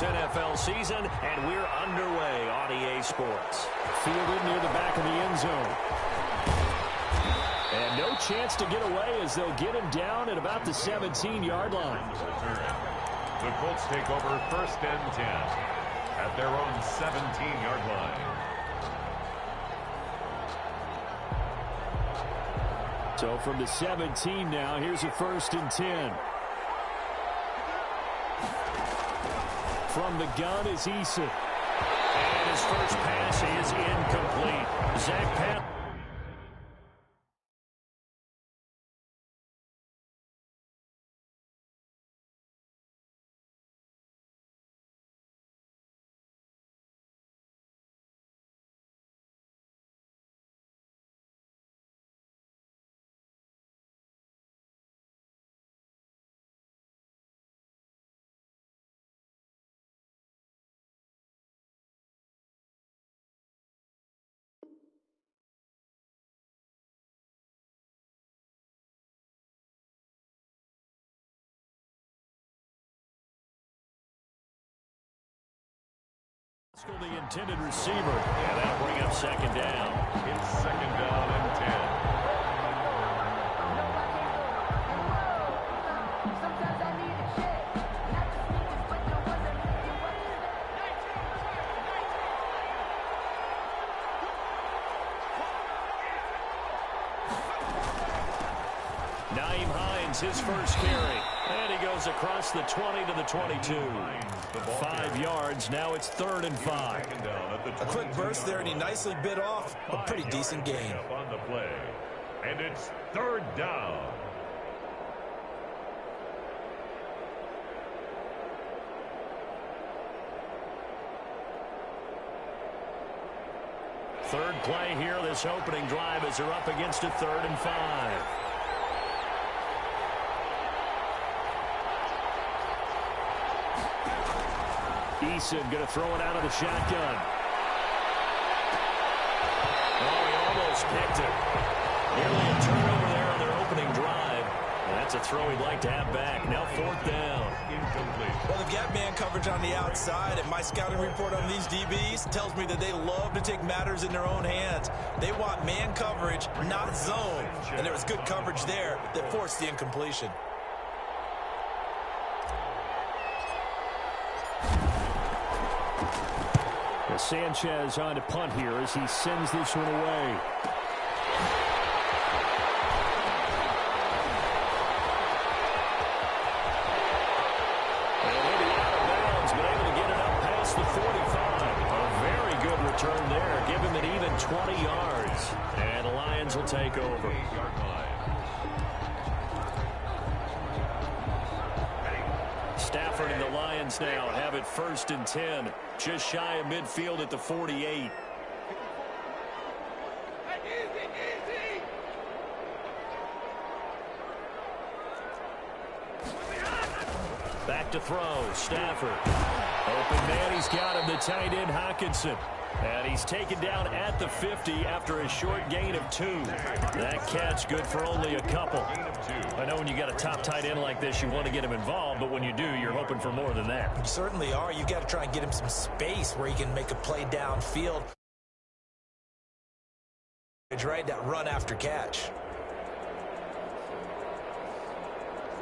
NFL season, and we're underway on EA Sports. Fielded near the back of the end zone. And no chance to get away as they'll get him down at about the 17-yard line. The Colts take over 1st and 10 at their own 17-yard line. So from the 17 now, here's a 1st and 10. From the gun is Eason. And his first pass is incomplete. Zach Pat. The intended receiver. And that'll bring up 2nd down. It's 2nd down and 10. His first carry. And he goes across the 20 to the 22. 5 yards. Now it's 3rd and 5. A quick burst there, and he nicely bit off a pretty decent gain. On the play. And it's 3rd down. Third play here, this opening drive as they're up against a 3rd and 5. Eason going to throw it out of the shotgun. Oh, he almost picked it. Nearly a turnover there on their opening drive. And that's a throw he'd like to have back. Now 4th down. Incomplete. Well, they've got man coverage on the outside, and my scouting report on these DBs tells me that they love to take matters in their own hands. They want man coverage, not zone. And there was good coverage there that forced the incompletion. Sanchez on to punt here as he sends this one away. And he'll be out of bounds, but able to get it up past the 45. A very good return there. Give him an even 20 yards. And the Lions will take over. Stafford and the Lions now have it 1st and 10. Just shy of midfield at the 48. Back to throw. Stafford. Open man. He's got him. The tight end, Hockenson. And he's taken down at the 50 after a short gain of 2. That catch good for only a couple. I know when you got a top tight end like this, you want to get him involved, but when you do, you're hoping for more than that. You certainly are. You've got to try and get him some space where he can make a play downfield. It's right, that run after catch.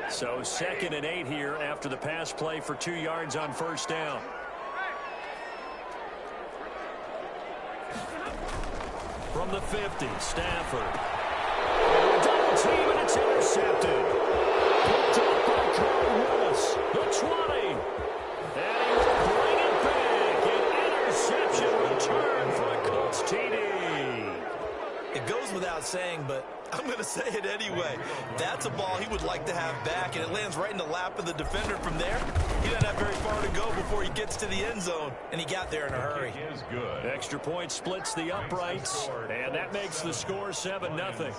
So 2nd and 8 here after the pass play for 2 yards on 1st down. From the 50, Stafford. Double team, and it's intercepted. Picked up by Carl Willis, the 20. And he will bring it back. An interception return for a Colts TD. It goes without saying, but I'm going to say it anyway. That's a ball he would like to have back, and it lands right in the lap of the defender from there. He doesn't have very far to go before he gets to the end zone, and he got there in a hurry. Is good. Extra point splits the uprights, and that makes the score 7-0.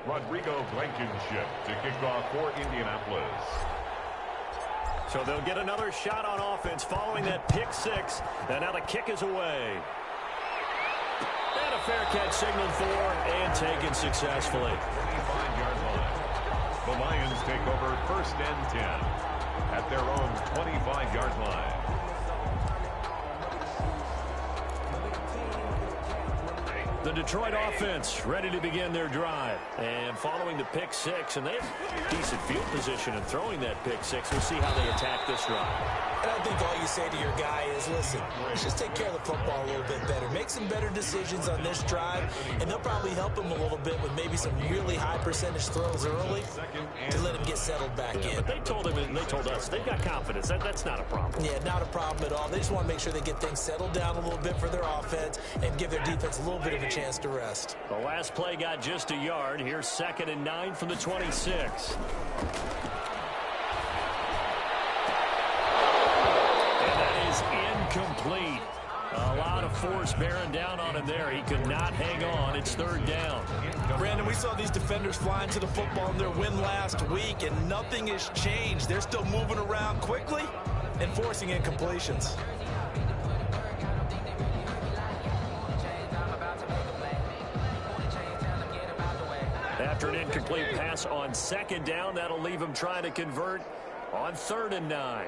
Rodrigo Blankenship to kick off for Indianapolis. So they'll get another shot on offense following that pick six. And now the kick is away. And a fair catch signaled for and taken successfully. 25-yard line. The Lions take over first and 10 at their own 25-yard line. The Detroit offense ready to begin their drive. And following the pick six, and they have decent field position in throwing that pick six. We'll see how they attack this drive. And I think all you say to your guy is, listen, let's just take care of the football a little bit better. Make some better decisions on this drive, and they'll probably help him a little bit with maybe some really high percentage throws early to let him get settled back in. But they told him and they told us they've got confidence. That's not a problem. Yeah, not a problem at all. They just want to make sure they get things settled down a little bit for their offense and give their defense a little bit of a chance to rest. The last play got just a yard. Here's 2nd and 9 from the 26. Incomplete. A lot of force bearing down on him there. He could not hang on. It's 3rd down. Brandon, we saw these defenders flying to the football in their win last week, and nothing has changed. They're still moving around quickly and forcing incompletions. After an incomplete pass on 2nd down, that'll leave him trying to convert on 3rd and 9.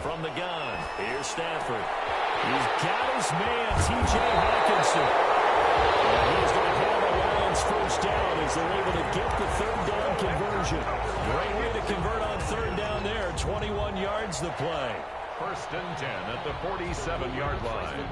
From the gun, here's Stafford. He's got his man, T.J. Hawkinson. And he's going to have a Lions first down as they're able to get the 3rd down conversion. Great way to convert on 3rd down there. 21 yards the play. First and 10 at the 47-yard line.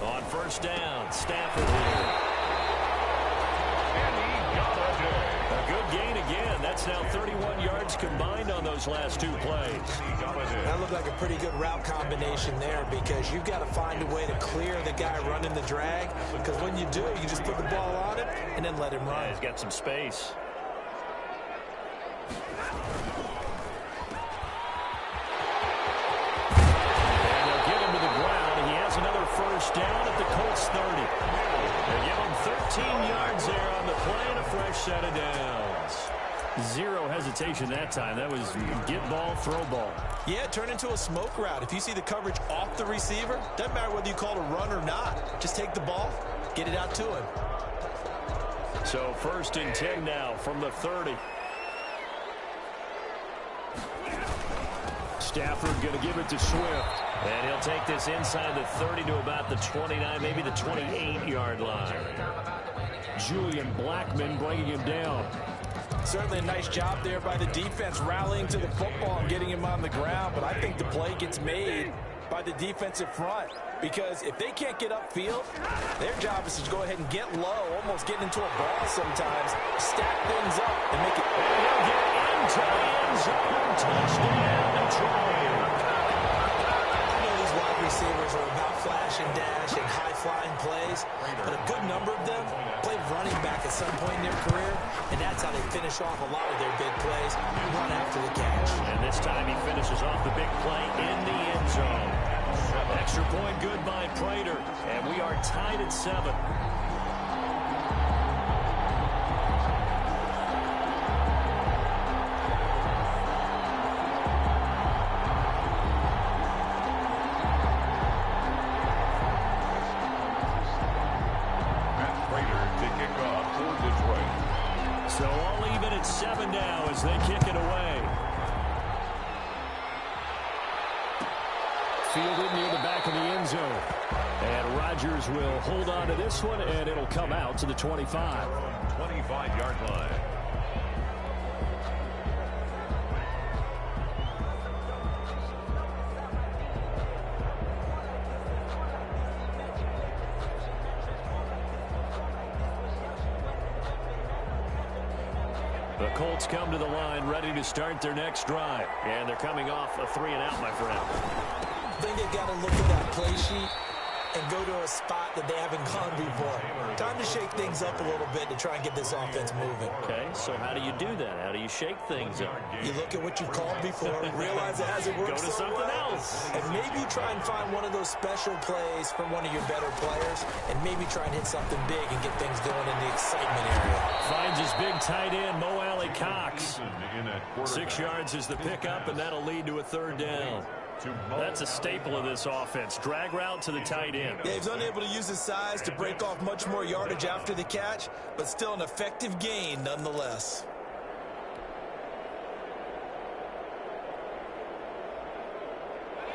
On first down, Stafford here. And he got a good gain again. That's now 31 yards combined on those last 2 plays. That looked like a pretty good route combination there because you've got to find a way to clear the guy running the drag, because when you do, you just put the ball on him and then let him run. Yeah, he's got some space. First down at the Colts 30. They give him 13 yards there on the play and a fresh set of downs. Zero hesitation that time. That was get ball, throw ball. Yeah, turn into a smoke route. If you see the coverage off the receiver, doesn't matter whether you call it a run or not. Just take the ball, get it out to him. So 1st and 10 now from the 30. Stafford going to give it to Swift. And he'll take this inside the 30 to about the 29, maybe the 28-yard line. Julian Blackman bringing him down. Certainly a nice job there by the defense rallying to the football and getting him on the ground. But I think the play gets made by the defensive front, because if they can't get upfield, their job is to go ahead and get low, almost getting into a ball sometimes, stack things up, and make it. And he'll get into the end zone. Touchdown, Detroit. Wide receivers are about flash and dash and high-flying plays, but a good number of them played running back at some point in their career, and that's how they finish off a lot of their big plays, run after the catch. And this time he finishes off the big play in the end zone. Extra point good by Prater, and we are tied at 7. So all even at 7 now as they kick it away. Fielded near the back of the end zone. And Rodgers will hold on to this one, and it'll come out to the 25. 25-yard line. The Colts come to the line ready to start their next drive. And they're coming off a 3-and-out, my friend. I think they've got to look at that play sheet and go to a spot that they haven't gone before. Time to shake things up a little bit to try and get this offense moving. Okay, so how do you do that? How do you shake things up? You look at what you've called before, realize it hasn't worked Go to so something well, else. and maybe try and find one of those special plays from one of your better players, and maybe try and hit something big and get things going in the excitement area. Finds his big tight end, Mo Alley Cox. 6 yards is the pickup, and that'll lead to a 3rd down. That's a staple of this offense. Drag route to the tight end. Yeah, he's unable to use his size to break off much more yardage after the catch, but still an effective gain nonetheless.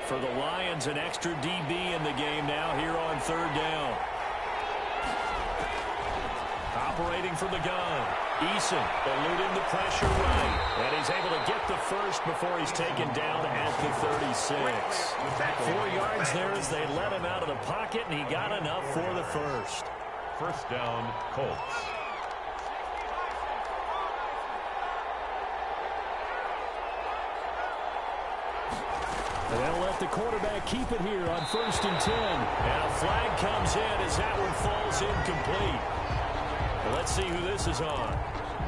For the Lions, an extra DB in the game now here on 3rd down. Operating from the gun. Eason eluding the pressure right. And he's able to get the first before he's taken down at the 36. 4 yards there as they let him out of the pocket, and he got enough for the first. 1st down, Colts. And they'll let the quarterback keep it here on 1st and 10. And a flag comes in as that one falls incomplete. Well, let's see who this is on.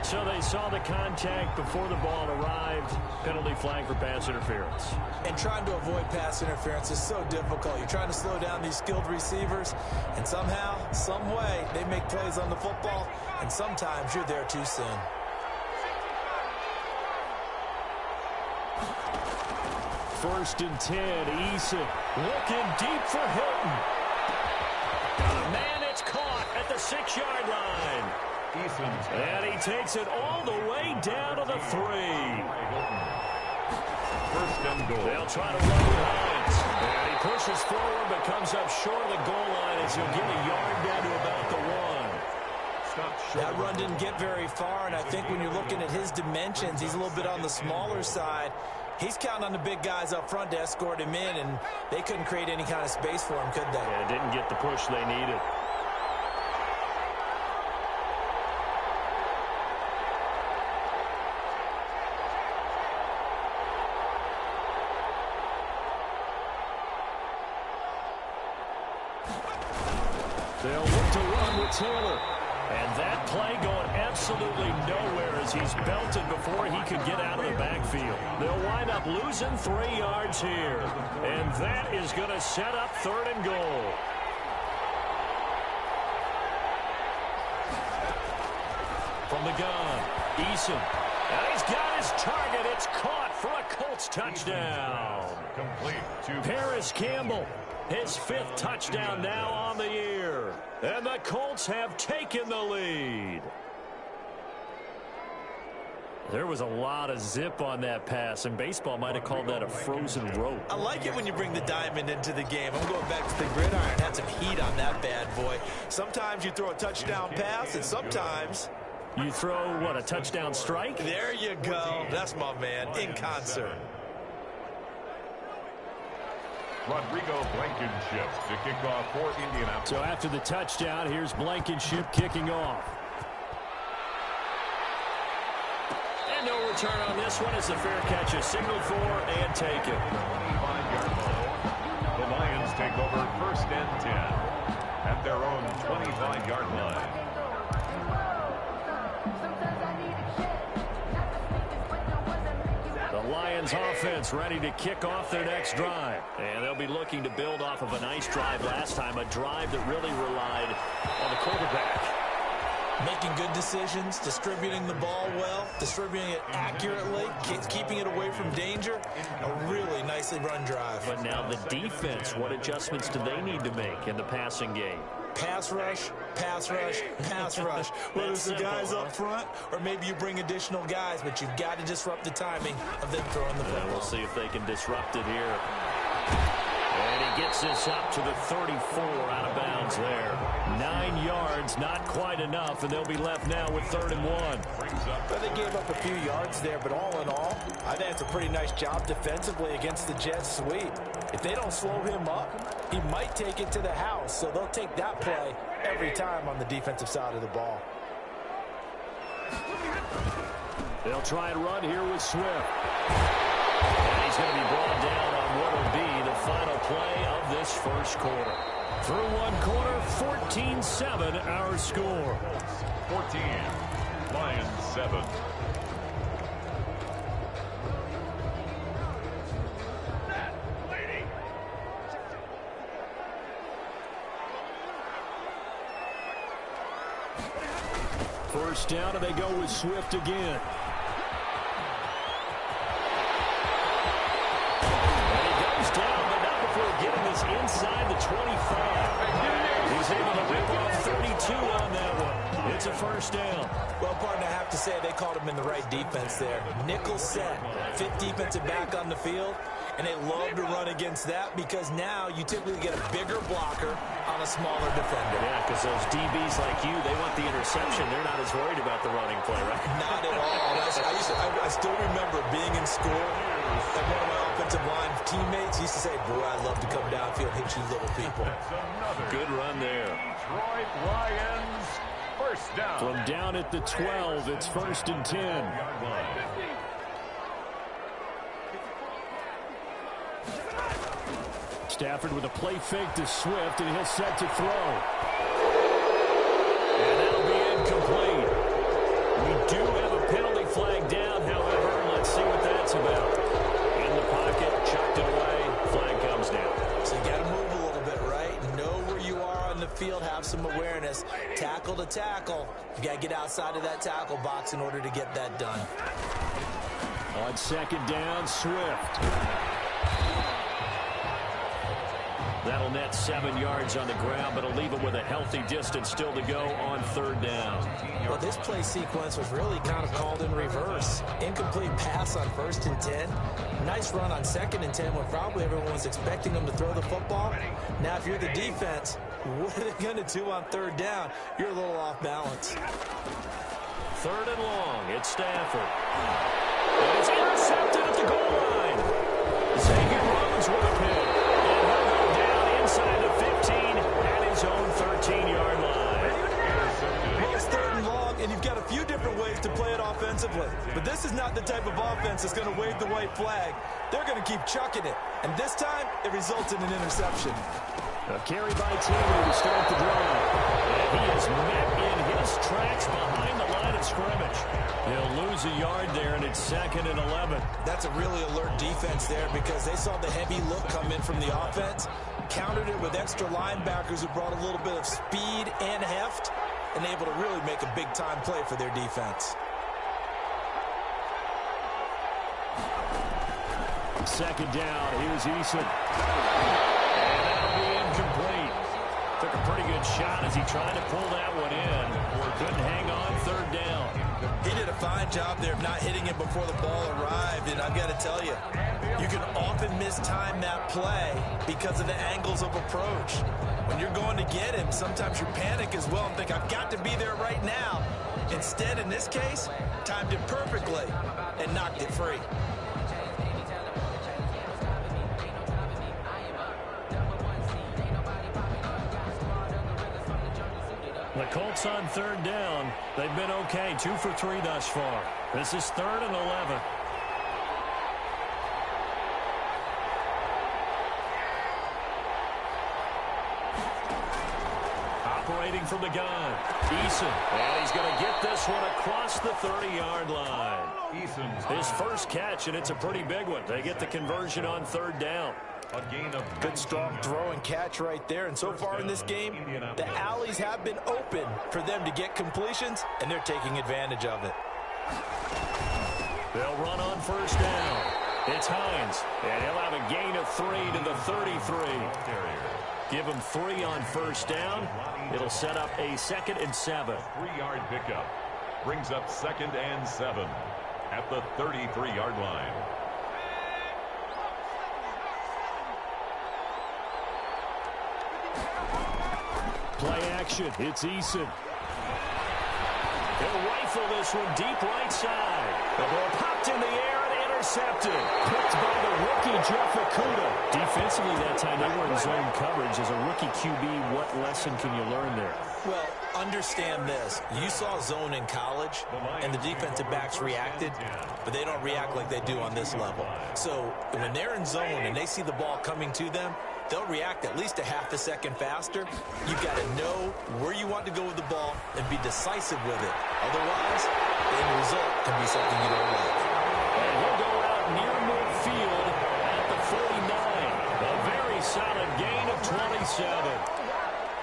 So they saw the contact before the ball arrived. Penalty flag for pass interference. And trying to avoid pass interference is so difficult. You're trying to slow down these skilled receivers, and somehow, some way, they make plays on the football, and sometimes you're there too soon. First and 10, Eason looking deep for Hilton. Got a man, it's caught at the 6-yard line. And he takes it all the way down to the 3. 1st and goal. They'll try to run Hines. And he pushes forward but comes up short of the goal line as he'll get a yard down to about the 1. That run didn't get very far, and I think when you're looking at his dimensions, he's a little bit on the smaller side. He's counting on the big guys up front to escort him in, and they couldn't create any kind of space for him, could they? Yeah, didn't get the push they needed. They'll look to run with Taylor. And that play going absolutely nowhere as he's belted before he could get out of the backfield. They'll wind up losing 3 yards here. And that is going to set up 3rd and goal. From the gun, Eason. And he's got his target. It's caught for a Colts touchdown. Complete to Paris Campbell. His 5th touchdown now on the year. And the Colts have taken the lead. There was a lot of zip on that pass, and baseball might have called that a frozen rope. I like it when you bring the diamond into the game. I'm going back to the gridiron. Had some heat on that bad boy. Sometimes you throw a touchdown pass, and sometimes you throw, what, a touchdown strike? There you go. That's my man, in concert. Rodrigo Blankenship to kick off for Indianapolis. So after the touchdown, here's Blankenship kicking off. And no return on this one as the fair catch is signaled for and taken. 25-yard line. The Lions take over 1st and 10 at their own 25-yard line. The Lions offense ready to kick off their next drive. And they'll be looking to build off of a nice drive last time, a drive that really relied on the quarterback. Making good decisions, distributing the ball well, distributing it accurately, keeping it away from danger. A really nicely run drive. But now the defense, what adjustments do they need to make in the passing game? Pass rush, pass rush, pass rush. Whether it's the guys up front or maybe you bring additional guys, but you've got to disrupt the timing of them throwing the football. We'll see if they can disrupt it here. And he gets this up to the 34, out of bounds there. 9 yards, not quite enough, and they'll be left now with 3rd and 1. Well, they gave up a few yards there, but all in all, I think it's a pretty nice job defensively against the Jets sweep. If they don't slow him up, he might take it to the house, so they'll take that play every time on the defensive side of the ball. They'll try and run here with Swift. And he's going to be brought down on what will be the final play of this first quarter. Through one quarter, 14-7 our score. 14, Lions 7. First down, and they go with Swift again. And he goes down, but not before getting this inside the 25. He's able to rip off 32 on that one. It's a first down. Well, partner, I have to say they called him in the right defense there. Nickel set, fit defensive back on the field, and they love to run against that because now you typically get a bigger blocker on a smaller defender. Yeah, because those DBs like you, they want the interception. They're not as worried about the running play, right? Not at all. I still remember being in school, and one of my offensive line teammates used to say, boy, I love to come downfield and hit you little people. Good run there. Detroit Lions, first down. From down at the 12, it's 1st and 10. Stafford with a play fake to Swift, and he'll set to throw. And that'll be incomplete. We do have a penalty flag down, however. Let's see what that's about. In the pocket, chucked it away, flag comes down. So you got to move a little bit, right? Know where you are on the field, have some awareness. Tackle to tackle. You got to get outside of that tackle box in order to get that done. On second down, Swift. That'll net 7 yards on the ground, but it'll leave him with a healthy distance still to go on third down. Well, this play sequence was really kind of called in reverse. Incomplete pass on 1st and 10. Nice run on 2nd and 10 when probably everyone was expecting them to throw the football. Now, if you're the defense, what are they going to do on third down? You're a little off balance. Third and long, it's Stafford. And it's intercepted at the goal line. Xavier Rhodes with a pick. Inside the 15 at his own 13-yard line. Well, it's third and long, and you've got a few different ways to play it offensively. But this is not the type of offense that's going to wave the white flag. They're going to keep chucking it. And this time, it results in an interception. A carry by Taylor to start the drive. And he is met in his tracks behind the line of scrimmage. He'll lose a yard there, and it's 2nd and 11. That's a really alert defense there because they saw the heavy look come in from the offense, countered it with extra linebackers who brought a little bit of speed and heft, and able to really make a big-time play for their defense. Second down, here's Eason. And that'll be incomplete. Took a pretty good shot as he tried to pull that one in. Couldn't hang on third down. He did a fine job there of not hitting it before the ball arrived, and I've got to tell you, you can often mistime that play because of the angles of approach. When you're going to get him, sometimes you panic as well and think, I've got to be there right now. Instead, in this case, timed it perfectly and knocked it free. The Colts on third down. They've been okay, 2 for 3 thus far. This is 3rd and 11. Operating from the gun, Eason. And he's going to get this one across the 30-yard line. His first catch, and it's a pretty big one. They get the conversion on third down. A gain of good strong throw and catch right there. And so far in this game, the alleys have been open for them to get completions, and they're taking advantage of it. They'll run on first down. It's Hines, and he'll have a gain of 3 to the 33. Give him 3 on first down. It'll set up a 2nd and 7. 3-yard pickup brings up 2nd and 7 at the 33-yard line. Play action. It's Eason. He'll rifle this one deep right side. The ball popped in the air and intercepted. Picked by the rookie, Jeff Okudah. Defensively that time, they were in zone coverage. As a rookie QB, what lesson can you learn there? Well, understand this. You saw zone in college, and the defensive backs reacted, but they don't react like they do on this level. So when they're in zone and they see the ball coming to them, they'll react at least a half a second faster. You've got to know where you want to go with the ball and be decisive with it. Otherwise, the end result can be something you don't like. And he'll go out near midfield at the 49. A very solid gain of 27.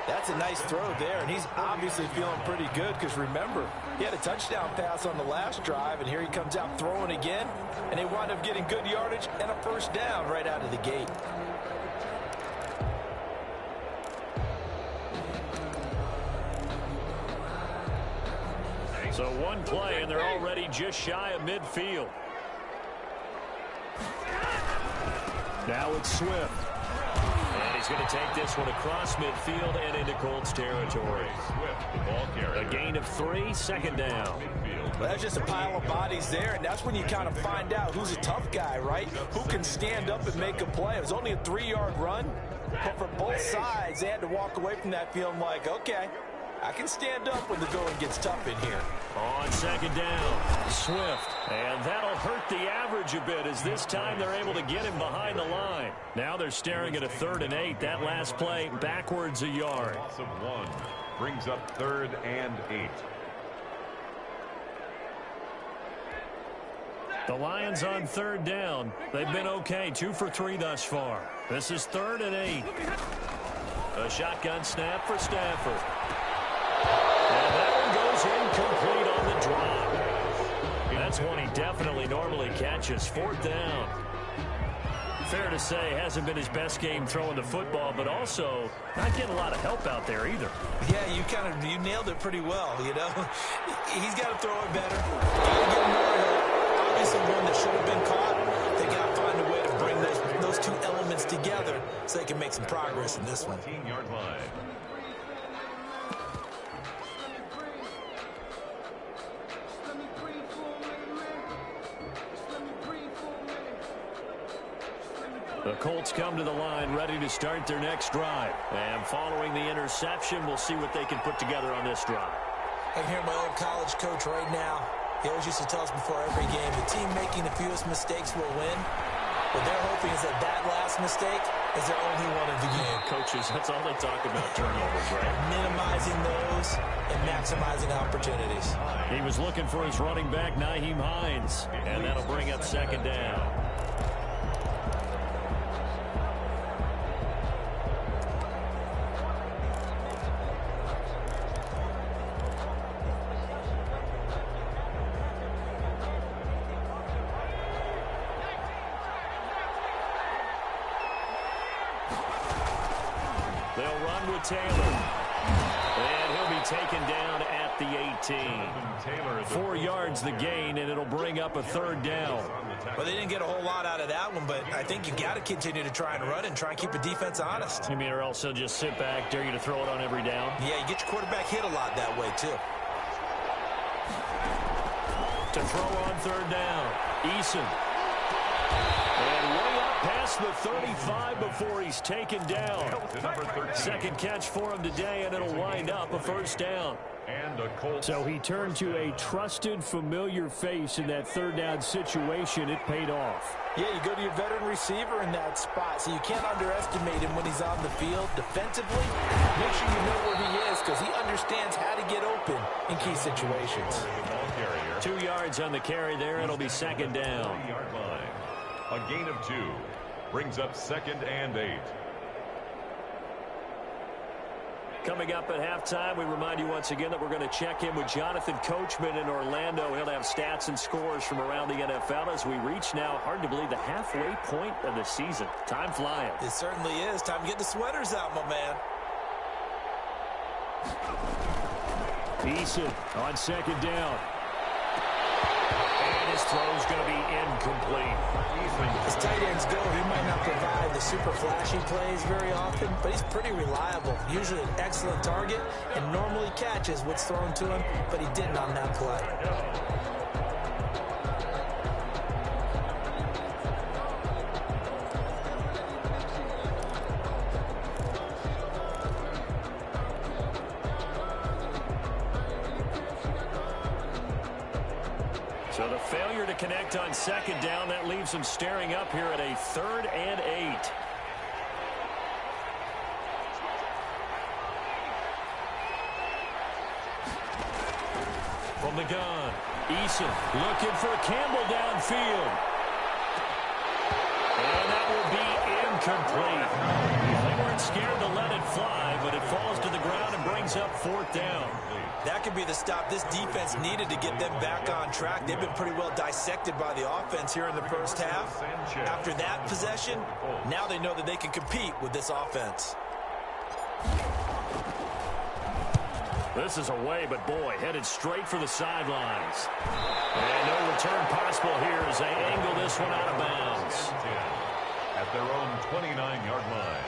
That's a nice throw there, and he's obviously feeling pretty good because, remember, he had a touchdown pass on the last drive, and here he comes out throwing again, and they wound up getting good yardage and a first down right out of the gate. So one play, and they're already just shy of midfield. Now it's Swift. And he's going to take this one across midfield and into Colts territory. Swift, the ball carrier. A gain of 3, second down. Well, that's just a pile of bodies there, and that's when you kind of find out who's a tough guy, right? Who can stand up and make a play. It was only a 3-yard run, but for both sides, they had to walk away from that feeling like, okay, I can stand up when the going gets tough in here. On second down, Swift. And that'll hurt the average a bit as this time they're able to get him behind the line. Now they're staring at a 3rd and 8. That last play backwards a yard. Loss of 1 brings up 3rd and 8. The Lions on 3rd down. They've been okay, 2 for 3 thus far. This is 3rd and 8. A shotgun snap for Stafford. And that one goes incomplete on the drop. That's one he definitely normally catches. 4th down. Fair to say, hasn't been his best game throwing the football, but also not getting a lot of help out there either. Yeah, you nailed it pretty well, you know. He's got to throw it better. Got to get more help. Obviously, one that should have been caught. They got to find a way to bring those two elements together so they can make some progress in this one. 14-yard line. The Colts come to the line ready to start their next drive. And following the interception, we'll see what they can put together on this drive. I hear my old college coach right now. He always used to tell us before every game, the team making the fewest mistakes will win. What they're hoping is that that last mistake is their only one of the game. Coaches, that's all they talk about, turnovers, right? Minimizing those and maximizing opportunities. He was looking for his running back, Nyheim Hines. And that'll bring up 2nd down. They'll run with Taylor. And he'll be taken down at the 18. 4 yards the gain, and it'll bring up a 3rd down. Well, they didn't get a whole lot out of that one, but I think you got to continue to try and run and try and keep the defense honest. You mean, or else they'll just sit back, dare you to throw it on every down? Yeah, you get your quarterback hit a lot that way, too. To throw on 3rd down, Eason. And way up past the 35 before he's taken down. Second catch for him today, and it'll wind up a 1st down. And a Colt. So he turned to a trusted, familiar face in that 3rd down situation. It paid off. Yeah, you go to your veteran receiver in that spot, so you can't underestimate him when he's on the field. Defensively, make sure you know where he is because he understands how to get open in key situations. 2 yards on the carry there. It'll be 2nd down. 3-yard line. A gain of 2 brings up 2nd and 8. Coming up at halftime, we remind you once again that we're going to check in with Jonathan Coachman in Orlando. He'll have stats and scores from around the NFL as we reach now, hard to believe, the halfway point of the season. Time flying. It certainly is. Time to get the sweaters out, my man. Eason on 2nd down. And his throw's going to be incomplete. As tight ends go, he might not provide the super flashy plays very often, but he's pretty reliable. Usually an excellent target and normally catches what's thrown to him, but he didn't on that play. to connect on second down. That leaves them staring up here at a 3rd and 8. From the gun, Eason looking for Campbell downfield. And that will be incomplete. They weren't scared to let it fly, but it falls to the ground and brings up 4th down. That could be the stop this defense needed to get them back on track. They've been pretty well dissected by the offense here in the first half. After that possession, now they know that they can compete with this offense. This is away, but boy, headed straight for the sidelines. And no return possible here as they angle this one out of bounds. At their own 29-yard line.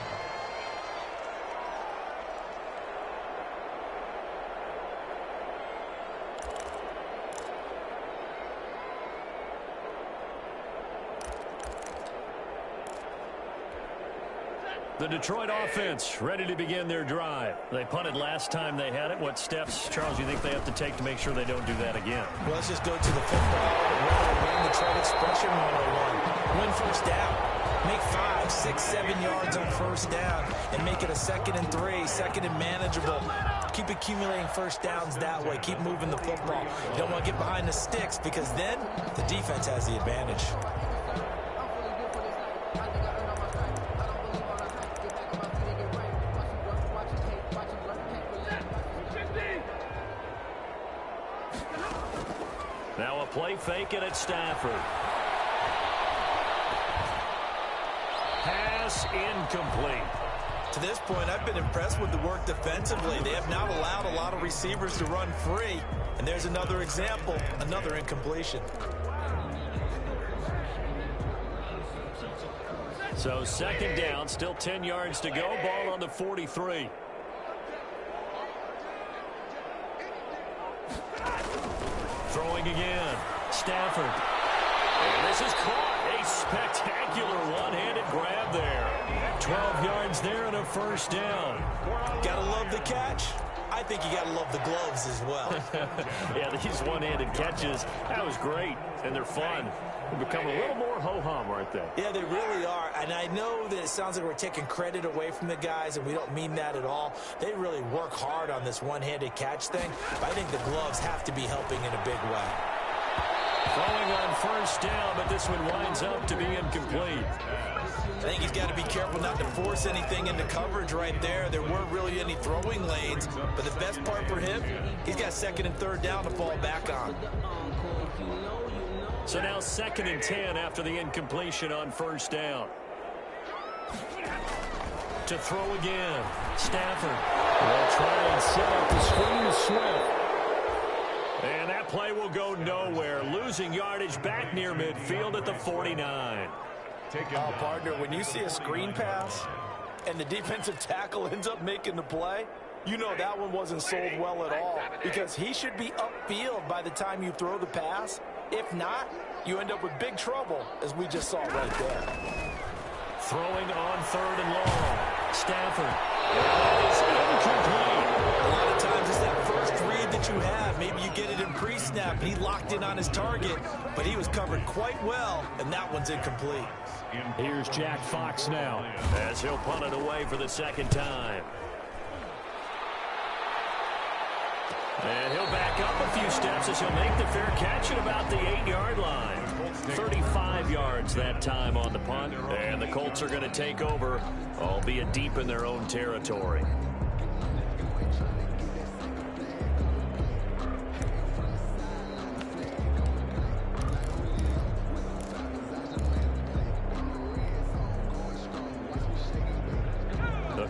The Detroit offense ready to begin their drive. They punted last time they had it. What steps, Charles, you think they have to take to make sure they don't do that again? Well, let's just go to the football. Win Detroit expression 101. Win first down. Make 5, 6, 7 yards on first down and make it a 2nd and 3, 2nd and manageable. Keep accumulating first downs that way. Keep moving the football. You don't want to get behind the sticks because then the defense has the advantage. Now a play fake it at Stafford. Pass incomplete. To this point, I've been impressed with the work defensively. They have not allowed a lot of receivers to run free. And there's another example, another incompletion. So 2nd down, still 10 yards to go. Ball on the 43. Throwing again. Stafford. And this is caught. A spectacular one-handed grab there. 12 yards there and a first down. Gotta love the catch. I think you gotta love the gloves as well. Yeah, these one-handed catches, that was great. And they're fun. They become a little more ho-hum, aren't they? Yeah, they really are. And I know that it sounds like we're taking credit away from the guys, and we don't mean that at all. They really work hard on this one-handed catch thing. But I think the gloves have to be helping in a big way. Throwing on first down, but this one winds up to be incomplete. I think he's got to be careful not to force anything into coverage right there. There weren't really any throwing lanes, but the best part for him, he's got 2nd and 3rd down to fall back on. So now 2nd and 10 after the incompletion on first down. To throw again, Stafford will try and set up the screen to Swift. And that play will go nowhere. Losing yardage back near midfield at the 49. Partner, when you see a screen pass and the defensive tackle ends up making the play, you know that one wasn't sold well at all because he should be upfield by the time you throw the pass. If not, you end up with big trouble, as we just saw right there. Throwing on 3rd and long. Stafford. That is incomplete. A lot of times it's that first read that you have. Maybe you get it in pre-snap, and he locked in on his target, but he was covered quite well, and that one's incomplete. Here's Jack Fox now, as he'll punt it away for the 2nd time. And he'll back up a few steps as he'll make the fair catch at about the 8-yard line. 35 yards that time on the punt. And the Colts are going to take over, albeit deep in their own territory.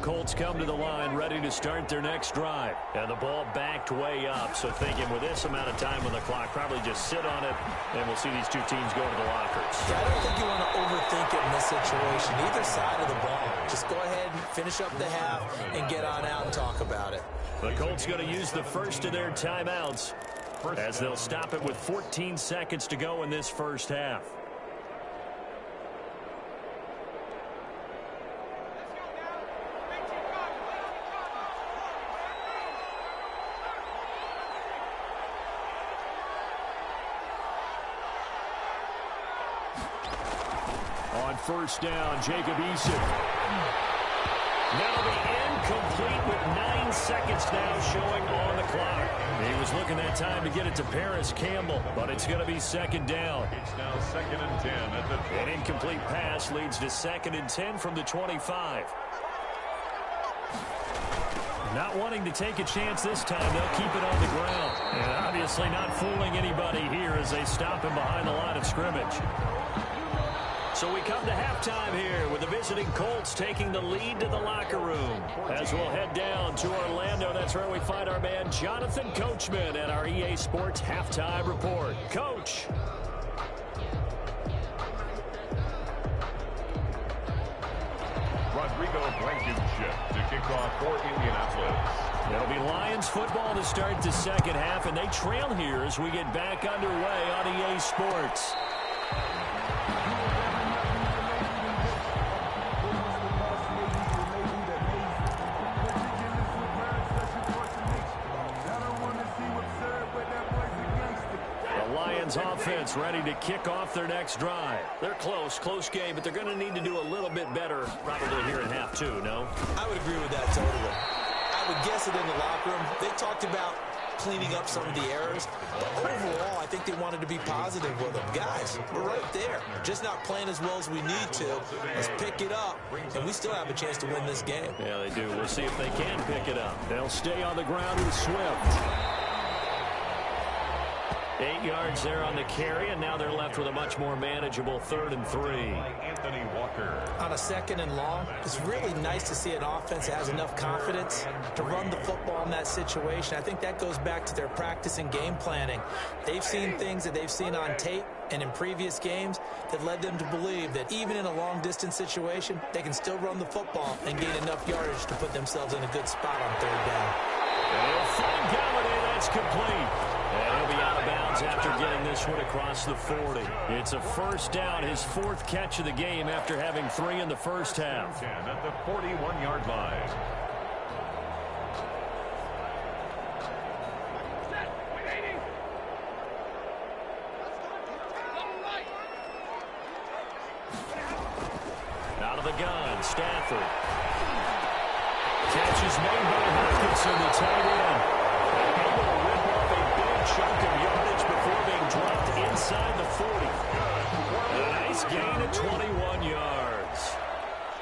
Colts come to the line ready to start their next drive. And the ball backed way up. So thinking with this amount of time on the clock, probably just sit on it, and we'll see these two teams go to the lockers. Yeah, I don't think you want to overthink it in this situation. Either side of the ball. Just go ahead and finish up the half and get on out and talk about it. The Colts going to use the first of their timeouts as they'll stop it with 14 seconds to go in this first half. on first down. Jacob Eason. That'll be incomplete with 9 seconds now showing on the clock. He was looking that time to get it to Paris Campbell, but it's going to be second down. It's now 2nd and 10 at the 20. An incomplete pass leads to 2nd and 10 from the 25. Not wanting to take a chance this time, they'll keep it on the ground. And obviously not fooling anybody here as they stop him behind the line of scrimmage. So we come to halftime here with the visiting Colts taking the lead to the locker room. As we'll head down to Orlando, that's where we find our man Jonathan Coachman at our EA Sports Halftime Report. Coach. Rodrigo Blankenship to kick off for Indianapolis. It'll be Lions football to start the second half, and they trail here as we get back underway on EA Sports. Offense ready to kick off their next drive. They're close game, but they're going to need to do a little bit better probably here in half two, no? I would agree with that totally. I would guess it in the locker room. They talked about cleaning up some of the errors, but overall, I think they wanted to be positive with them. Guys, we're right there. Just not playing as well as we need to. Let's pick it up, and we still have a chance to win this game. Yeah, they do. We'll see if they can pick it up. They'll stay on the ground with Swift. 8 yards there on the carry, and now they're left with a much more manageable 3rd and 3. Anthony Walker. On a 2nd and long, it's really nice to see an offense that has enough confidence to run the football in that situation. I think that goes back to their practice and game planning. They've seen things that they've seen on tape and in previous games that led them to believe that even in a long-distance situation, they can still run the football and gain enough yardage to put themselves in a good spot on 3rd down. And he'll find Galladay. That's complete. And he'll be out of bounds after getting this one across the 40. It's a first down, his 4th catch of the game after having 3 in the first half. 10 at the 41-yard line. Out of the gun, Stafford. Catch is made by Hawkinson, the tight end. Able to rip off a big chunk of yardage before being dropped inside the 40. A nice gain of 21 yards.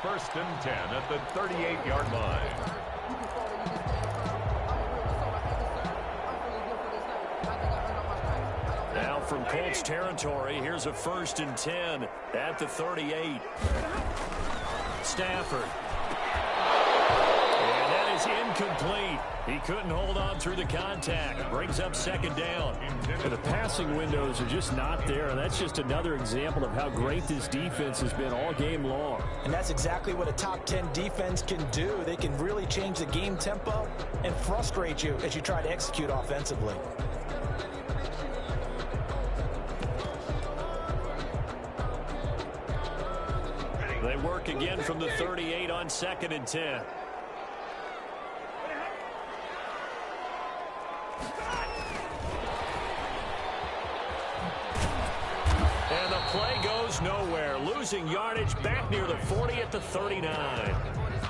1st and 10 at the 38-yard line. Now from Colts territory, here's a 1st and 10 at the 38. Stafford. And that is incomplete. He couldn't hold on through the contact. Brings up 2nd down. The passing windows are just not there, and that's just another example of how great this defense has been all game long. And that's exactly what a top 10 defense can do. They can really change the game tempo and frustrate you as you try to execute offensively. They work again from the 38 on 2nd and 10. And the play goes nowhere. Losing yardage back near the 40 at the 39.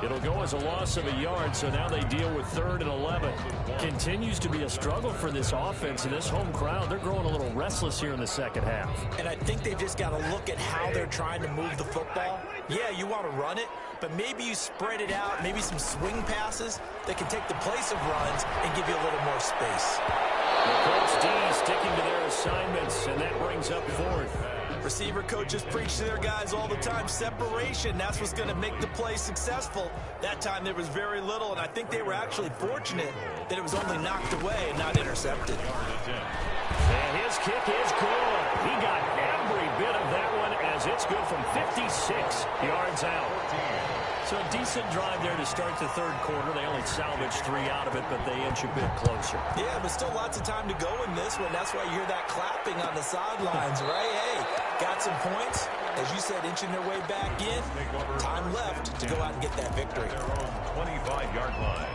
It'll go as a loss of a yard, so now they deal with 3rd and 11. Continues to be a struggle for this offense and this home crowd. They're growing a little restless here in the second half. And I think they've just got to look at how they're trying to move the football. Yeah, you want to run it, but maybe you spread it out, maybe some swing passes that can take the place of runs and give you a little more space. The Colts D sticking to their assignments, and that brings up 4th. Receiver coaches preach to their guys all the time. Separation, that's what's going to make the play successful. That time there was very little, and I think they were actually fortunate that it was only knocked away and not intercepted. And his kick is good. He got every bit of that one as it's good from 56 yards out. So a decent drive there to start the 3rd quarter. They only salvaged 3 out of it, but they inch a bit closer. Yeah, but still lots of time to go in this one. That's why you hear that clapping on the sidelines, right? Hey, got some points. As you said, inching their way back in. Time left to go out and get that victory. Their own 25-yard line.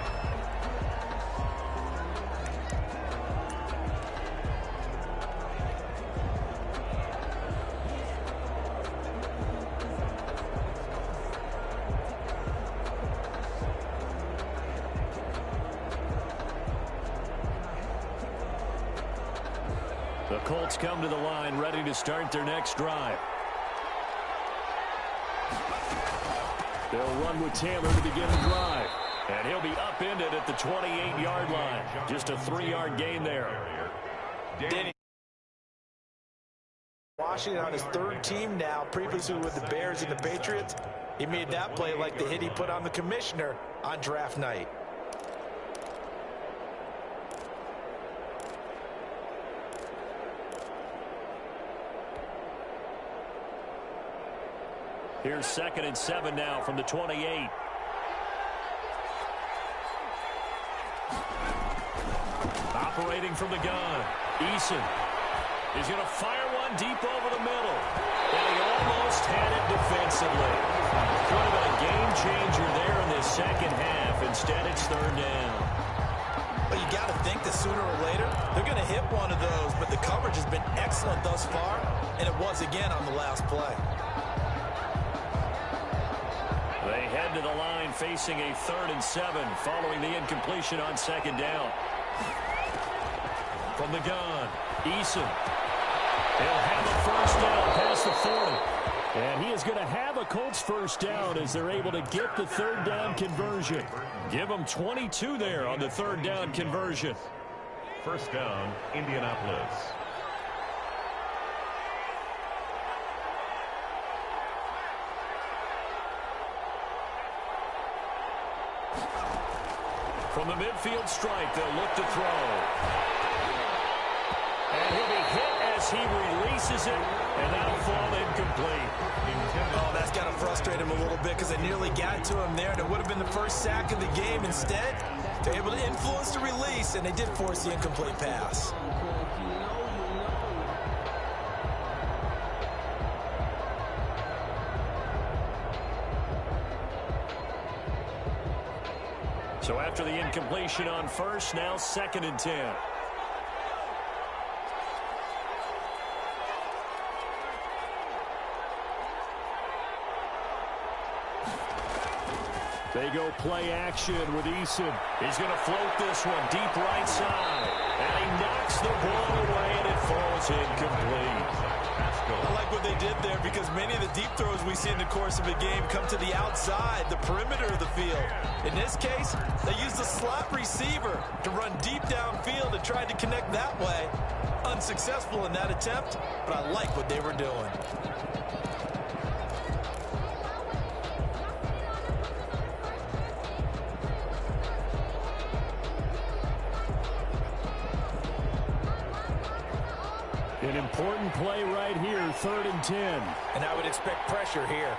The Colts come to the line ready to start their next drive. They'll run with Taylor to begin the drive. And he'll be upended at the 28-yard line. Just a 3-yard gain there. Danny. Washington on his third team now, previously with the Bears and the Patriots. He made that play like the hit he put on the commissioner on draft night. Here's 2nd and 7 now from the 28. Operating from the gun, Eason. He's going to fire one deep over the middle. And he almost had it defensively. Could have been a game changer there in this second half. Instead, it's 3rd down. Well, you got to think that sooner or later, they're going to hit one of those. But the coverage has been excellent thus far. And it was again on the last play. They head to the line facing a 3rd and 7 following the incompletion on 2nd down. From the gun, Eason. He'll have a 1st down past the 40. And he is going to have a Colts 1st down as they're able to get the 3rd down conversion. Give them 22 there on the 3rd down conversion. 1st down, Indianapolis. From the midfield strike, they'll look to throw. And he'll be hit as he releases it, and that'll fall incomplete. Oh, that's got to frustrate him a little bit because they nearly got to him there, and it would have been the first sack of the game. Instead, they're able to influence the release, and they did force the incomplete pass. So after the incompletion on 1st, now 2nd and 10. They go play action with Eason. He's going to float this one deep right side. And he knocks the ball away, and it falls incomplete. I like what they did there because many of the deep throws we see in the course of a game come to the outside, the perimeter of the field. In this case, they used the slot receiver to run deep downfield and tried to connect that way. Unsuccessful in that attempt, but I like what they were doing. An important play right here, 3rd and 10. And I would expect pressure here.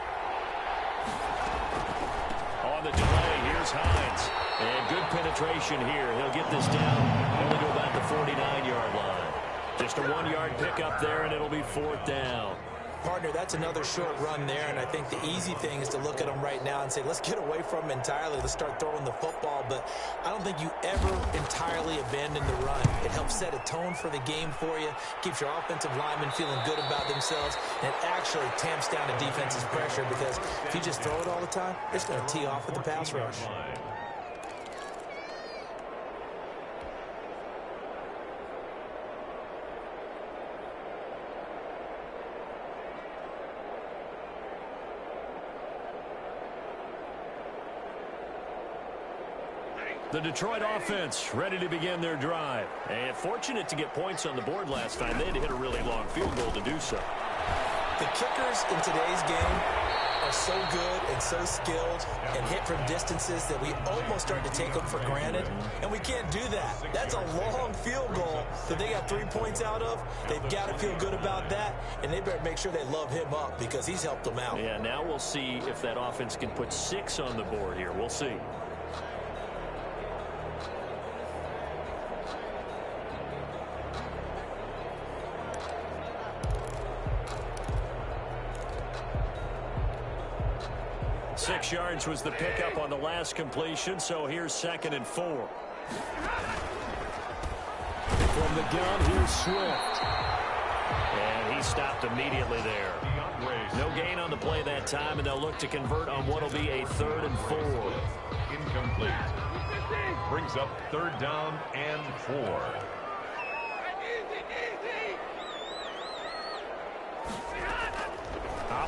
On the delay, here's Hines. And good penetration here. He'll get this down only to about the 49-yard line. Just a 1-yard pickup there, and it'll be 4th down. Partner, that's another short run there, and I think the easy thing is to look at them right now and say, let's get away from them entirely. Let's start throwing the football, but I don't think you ever entirely abandon the run. It helps set a tone for the game for you, keeps your offensive linemen feeling good about themselves, and it actually tamps down a defense's pressure because if you just throw it all the time, it's going to tee off with the pass rush. The Detroit offense ready to begin their drive. And fortunate to get points on the board last time. They had to hit a really long field goal to do so. The kickers in today's game are so good and so skilled and hit from distances that we almost start to take them for granted. And we can't do that. That's a long field goal that they got 3 points out of. They've got to feel good about that. And they better make sure they love him up because he's helped them out. Yeah, now we'll see if that offense can put 6 on the board here. We'll see. Six yards was the pickup on the last completion, so here's 2nd and 4. From the gun, here's Swift. And he stopped immediately there. No gain on the play that time, and they'll look to convert on what will be a 3rd and 4. Incomplete. Brings up 3rd down and 4.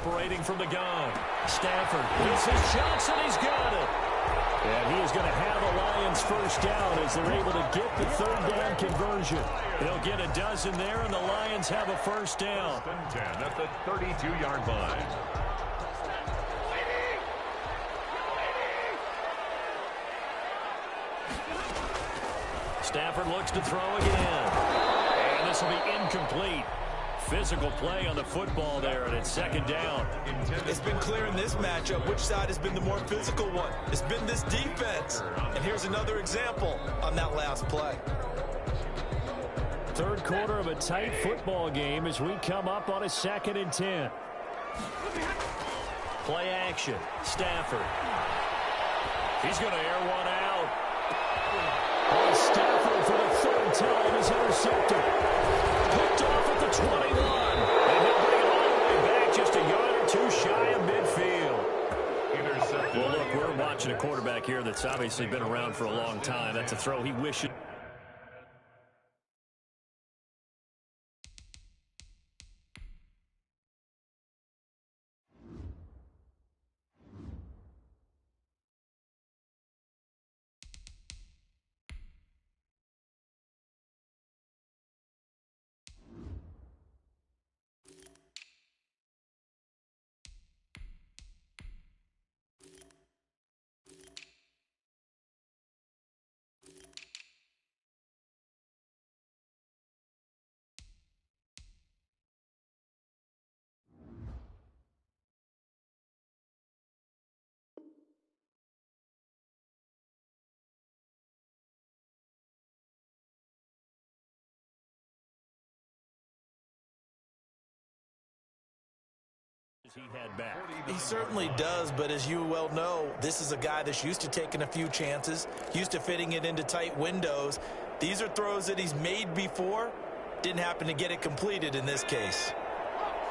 operating from the gun. Stafford gets his shots, and he's got it. And he is going to have a Lions first down as they're able to get the third down conversion. They'll get a dozen there, and the Lions have a first down. 10 at the 32-yard line. Stafford looks to throw again. And this will be incomplete. Physical play on the football there, and it's second down. It's been clear in this matchup which side has been the more physical one. It's been this defense. And here's another example on that last play. Third quarter of a tight football game as we come up on a 2nd and 10. Play action. Stafford. He's going to air one out. And Stafford for the third time is intercepted. Picked off at the 21. And he'll bring it all the way back just a yard or two shy of midfield. Intercepted. Well, look, we're watching a quarterback here that's obviously been around for a long time. That's a throw he wishes. He had back. He certainly does, but as you well know, this is a guy that's used to taking a few chances, used to fitting it into tight windows. These are throws that he's made before. Didn't happen to get it completed in this case.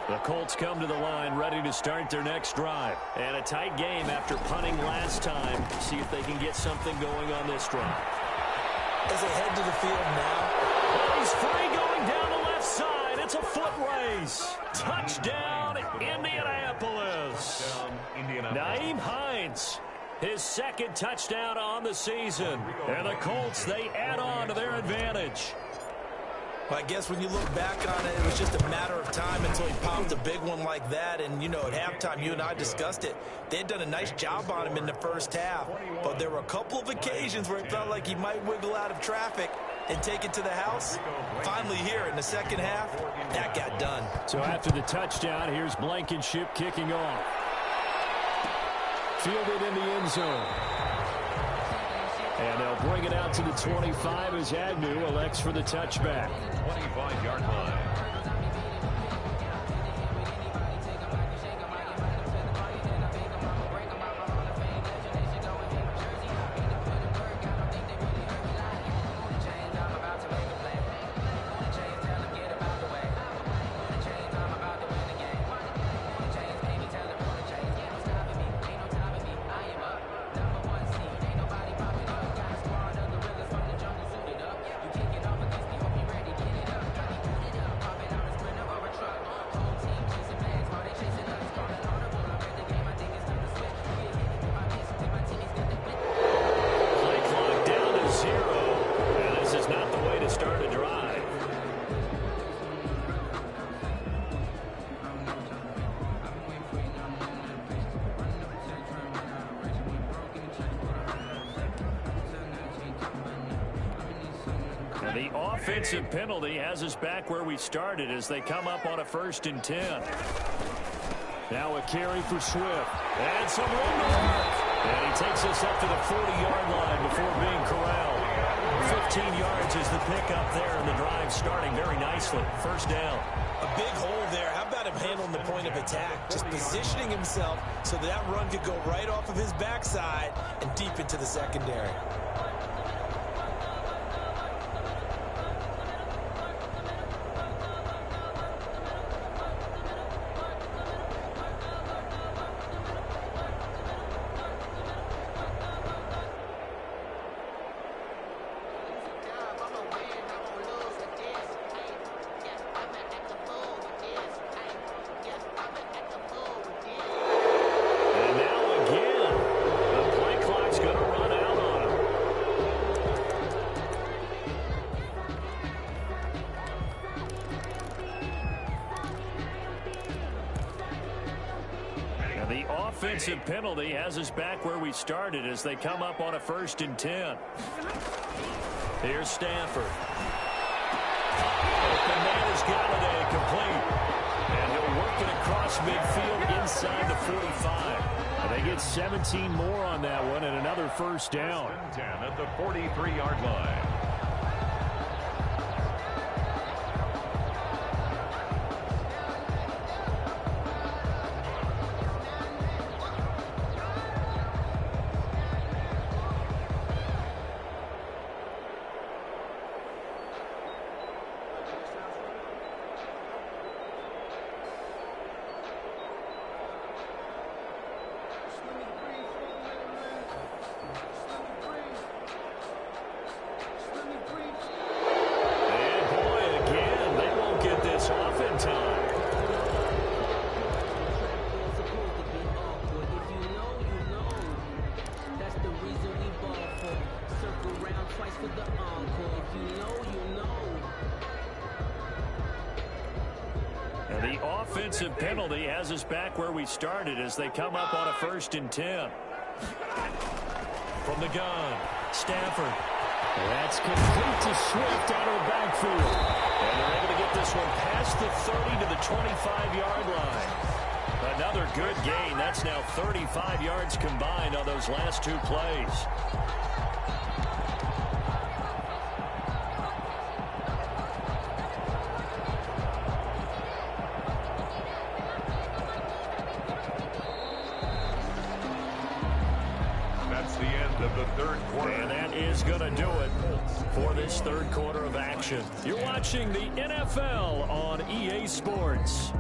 The Colts come to the line ready to start their next drive. And a tight game after punting last time. See if they can get something going on this drive. As they head to the field now. He's free going down the left side. It's a foot race. Touchdown, Indianapolis. Nyheim Hines, his second touchdown on the season. And the Colts, they add on to their advantage. Well, I guess when you look back on it, it was just a matter of time until he popped a big one like that. And, you know, at halftime, you and I discussed it. They had done a nice job on him in the first half. But there were a couple of occasions where it felt like he might wiggle out of traffic and take it to the house. Finally here in the second half, that got done. So after the touchdown, here's Blankenship kicking off. Fielded in the end zone. And they'll bring it out to the 25 as Agnew elects for the touchback. 25-yard line. The offensive penalty has us back where we started as they come up on a 1st and 10. Now a carry for Swift. And some room to work. And he takes us up to the 40-yard line before being corralled. 15 yards is the pickup there, and the drive starting very nicely. First down. A big hole there. How about him handling the point of attack? Just positioning himself so that run could go right off of his backside and deep into the secondary. going to run out on him. And the offensive penalty has us back where we started as they come up on a 1st and 10. Here's Stafford. Open man is Galladay, complete. And he'll work it across midfield inside the 45. And they get 17 more on that one and another 1st down. 10 at the 43-yard line. The offensive penalty has us back where we started as they come up on a 1st and 10. From the gun, Stafford. That's complete to Swift out of the backfield. And they're able to get this one past the 30 to the 25-yard line. Another good gain. That's now 35 yards combined on those last 2 plays. And that is going to do it for this 3rd quarter of action. You're watching the NFL on EA Sports.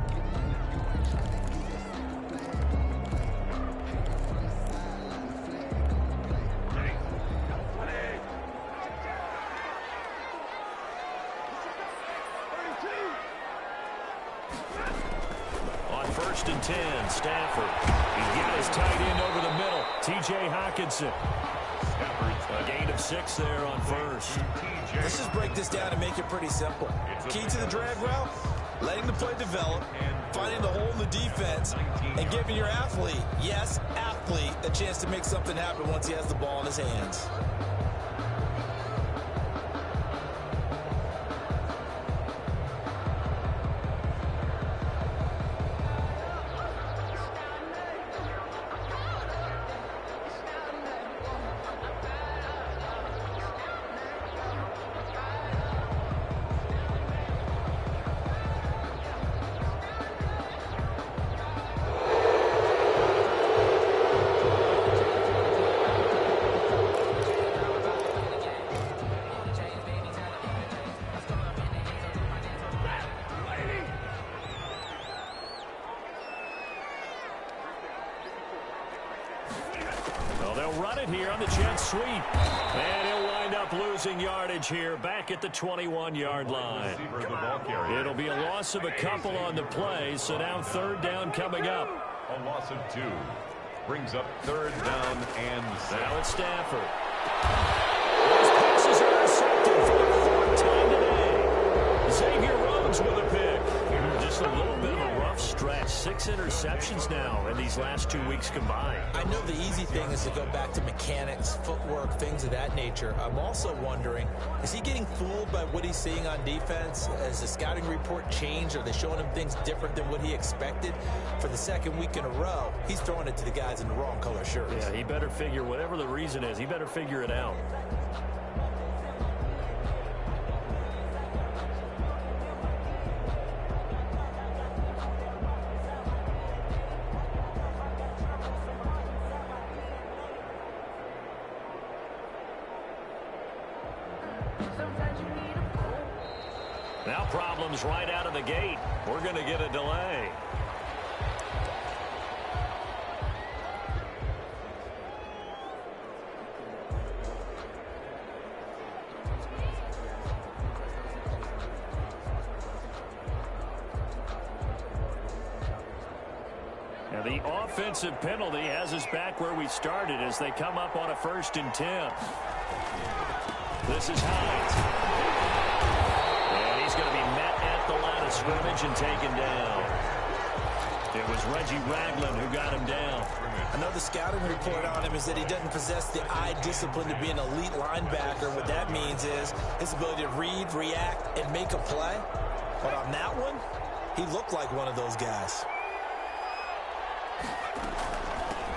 On 1st and 10, Stafford. He's got his tight end over the middle, T.J. Hockenson. A gain of 6 there on 1st. Let's just break this down and make it pretty simple. Key to the drag route, letting the play develop, finding the hole in the defense, and giving your athlete, yes, athlete, a chance to make something happen once he has the ball in his hands. Here on the jet sweep. And he'll wind up losing yardage here back at the 21-yard line. It'll be a loss of a couple on the play, so now 3rd down coming up. A loss of 2 brings up 3rd down and 7. Now it's Stafford. Those passes are intercepted for the 4th time today. Xavier Rhodes with a pick. Just a little bit of a rough stretch. 6 interceptions now in these last 2 weeks combined. I know the easy thing is to go back to mechanics, footwork, things of that nature. I'm also wondering, is he getting fooled by what he's seeing on defense? Has the scouting report changed? Are they showing him things different than what he expected? For the 2nd week in a row, he's throwing it to the guys in the wrong color shirts. Yeah, he better figure, whatever the reason is, he better figure it out. Now problems right out of the gate. We're going to get a delay. Now The offensive penalty has us back where we started as they come up on a 1st and 10. This is Hines. And he's going to be met at the line of scrimmage and taken down. It was Reggie Ragland who got him down. I know the scouting report on him is that he doesn't possess the eye discipline to be an elite linebacker. What that means is his ability to read, react, and make a play. But on that one, he looked like one of those guys.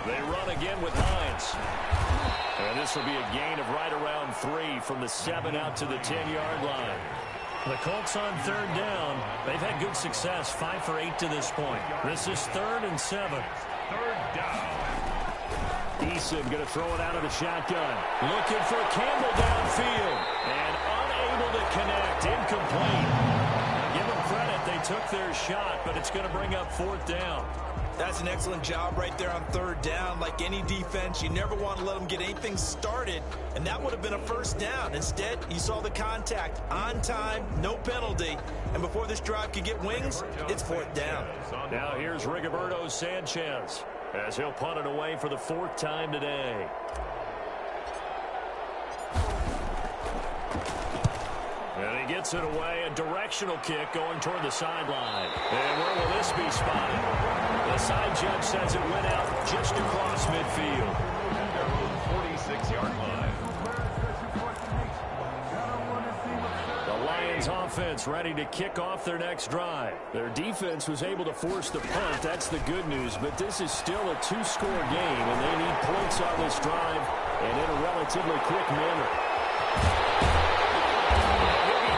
They run again with Hines. And this will be a gain of right around 3 from the 7 out to the 10-yard line. The Colts on 3rd down. They've had good success, 5 for 8 to this point. This is 3rd and 7. 3rd down. Eason going to throw it out of the shotgun. Looking for Campbell downfield. And unable to connect. Incomplete. Give them credit. They took their shot, but it's going to bring up 4th down. That's an excellent job right there on 3rd down. Like any defense, you never want to let them get anything started, and that would have been a 1st down. Instead, you saw the contact on time, no penalty, and before this drive could get wings, it's 4th down. Now here's Rigoberto Sanchez as he'll punt it away for the 4th time today. And he gets it away, a directional kick going toward the sideline. And where will this be spotted? The side judge says it went out just across midfield. Their own 46-yard line. The Lions offense ready to kick off their next drive. Their defense was able to force the punt. That's the good news. But this is still a 2-score game, and they need points on this drive and in a relatively quick manner.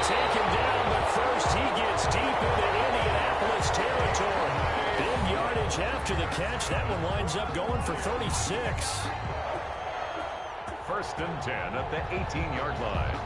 Taken down, but first he gets deep into Indianapolis territory. Big yardage after the catch. That one winds up going for 36. 1st and 10 at the 18-yard line.